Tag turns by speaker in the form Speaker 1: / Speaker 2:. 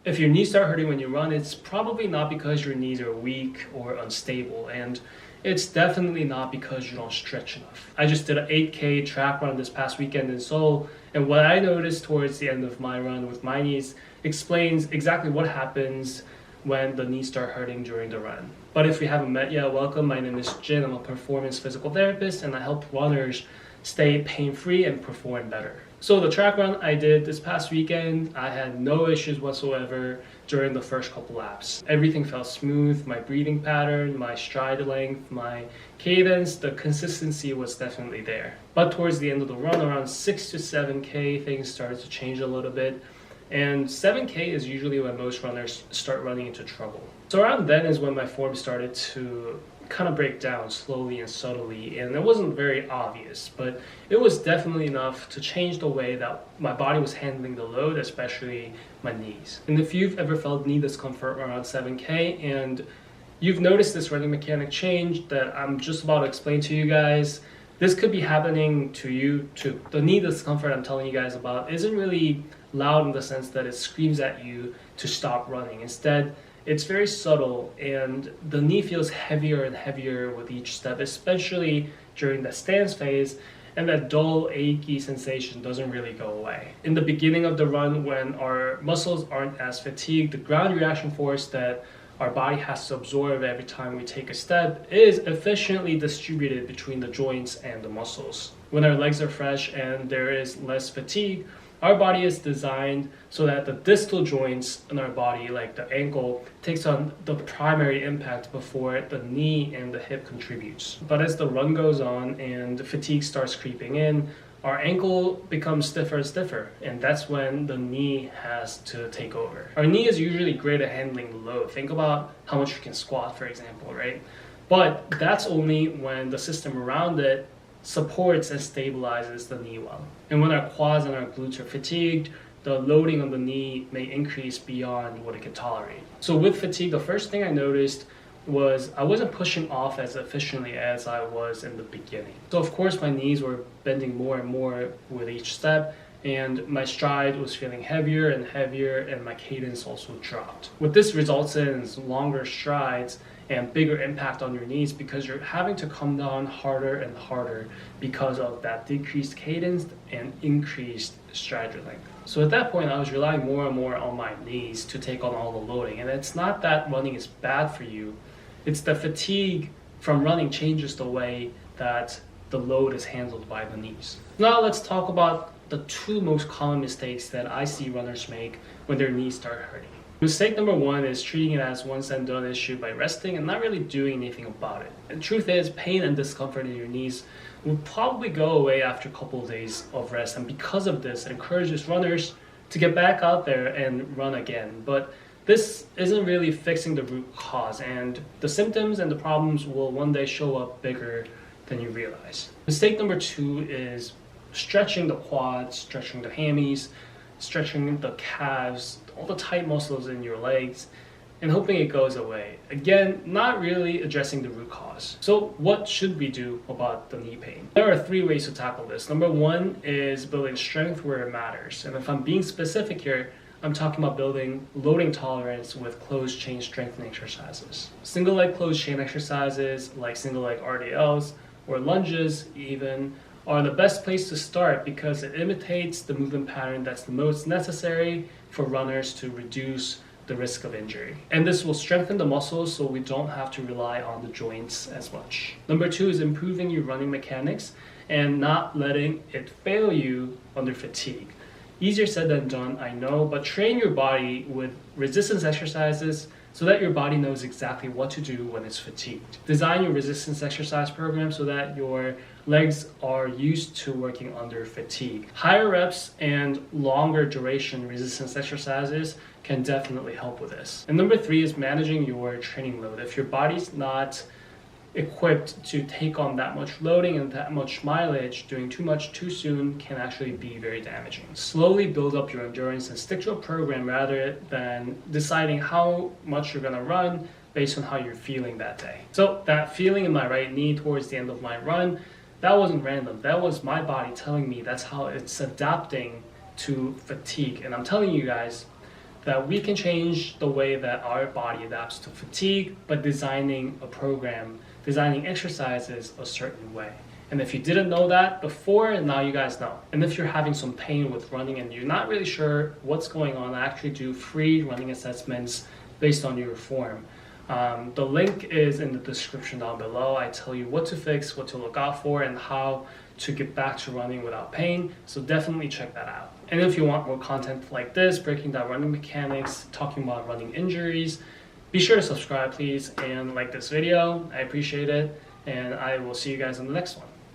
Speaker 1: If your knees start hurting when you run, it's probably not because your knees are weak or unstable, and it's definitely not because you don't stretch enough. I just did an 8K track run this past weekend in Seoul, and what I noticed towards the end of my run with my knees explains exactly what happens when the knees start hurting during the run. But if we haven't met yet, welcome. My name is Jin. I'm a performance physical therapist, and I help runners stay pain-free and perform better. So the track run I did this past weekend, I had no issues whatsoever during the first couple laps. Everything felt smooth, my breathing pattern, my stride length, my cadence, the consistency was definitely there. But towards the end of the run, around 6 to 7K, things started to change a little bit. And 7K is usually when most runners start running into trouble. So around then is when my form started to kind of break down slowly and subtly, and it wasn't very obvious, but it was definitely enough to change the way that my body was handling the load, especially my knees. And if you've ever felt knee discomfort around 7K and you've noticed this running mechanic change that I'm just about to explain to you guys, this could be happening to you too. The knee discomfort I'm telling you guys about isn't really loud in the sense that it screams at you to stop running. Instead, it's very subtle, and the knee feels heavier and heavier with each step, especially during the stance phase, and that dull, achy sensation doesn't really go away. In the beginning of the run, when our muscles aren't as fatigued, the ground reaction force that our body has to absorb every time we take a step is efficiently distributed between the joints and the muscles. When our legs are fresh and there is less fatigue, our body is designed so that the distal joints in our body, like the ankle, takes on the primary impact before the knee and the hip contributes. But as the run goes on and the fatigue starts creeping in, our ankle becomes stiffer and stiffer, and that's when the knee has to take over. Our knee is usually great at handling load. Think about how much you can squat, for example, right? But that's only when the system around it supports and stabilizes the knee well. And when our quads and our glutes are fatigued, the loading on the knee may increase beyond what it can tolerate. So with fatigue, the first thing I noticed was I wasn't pushing off as efficiently as I was in the beginning. So of course my knees were bending more and more with each step, and my stride was feeling heavier and heavier, and my cadence also dropped. What this results in is longer strides and bigger impact on your knees because you're having to come down harder and harder because of that decreased cadence and increased stride length. So at that point, I was relying more and more on my knees to take on all the loading. And it's not that running is bad for you, it's the fatigue from running changes the way that the load is handled by the knees. Now let's talk about the two most common mistakes that I see runners make when their knees start hurting. Mistake number one is treating it as once and done issue by resting and not really doing anything about it. And the truth is, pain and discomfort in your knees will probably go away after a couple of days of rest, and because of this, it encourages runners to get back out there and run again. But this isn't really fixing the root cause, and the symptoms and the problems will one day show up bigger than you realize. Mistake number two is stretching the quads, stretching the hammies, stretching the calves, all the tight muscles in your legs, and hoping it goes away. Again, not really addressing the root cause. So what should we do about the knee pain? There are three ways to tackle this. Number one is building strength where it matters. And if I'm being specific here, I'm talking about building loading tolerance with closed chain strengthening exercises. Single leg closed chain exercises like single leg RDLs or lunges even are the best place to start because it imitates the movement pattern that's the most necessary for runners to reduce the risk of injury. And this will strengthen the muscles so we don't have to rely on the joints as much. Number two is improving your running mechanics and not letting it fail you under fatigue. Easier said than done, I know, but train your body with resistance exercises so that your body knows exactly what to do when it's fatigued. Design your resistance exercise program so that your legs are used to working under fatigue. Higher reps and longer duration resistance exercises can definitely help with this. And number three is managing your training load. If your body's not equipped to take on that much loading and that much mileage, doing too much too soon can actually be very damaging. Slowly build up your endurance and stick to a program rather than deciding how much you're gonna run based on how you're feeling that day. So that feeling in my right knee towards the end of my run, that wasn't random. That was my body telling me that's how it's adapting to fatigue. And I'm telling you guys, that we can change the way that our body adapts to fatigue by designing a program, designing exercises a certain way. And if you didn't know that before, now you guys know. And if you're having some pain with running and you're not really sure what's going on, I actually do free running assessments based on your form. The link is in the description down below. I tell you what to fix, what to look out for, and how to get back to running without pain. So definitely check that out. And if you want more content like this, breaking down running mechanics, talking about running injuries, be sure to subscribe please and like this video. I appreciate it, and I will see you guys in the next one.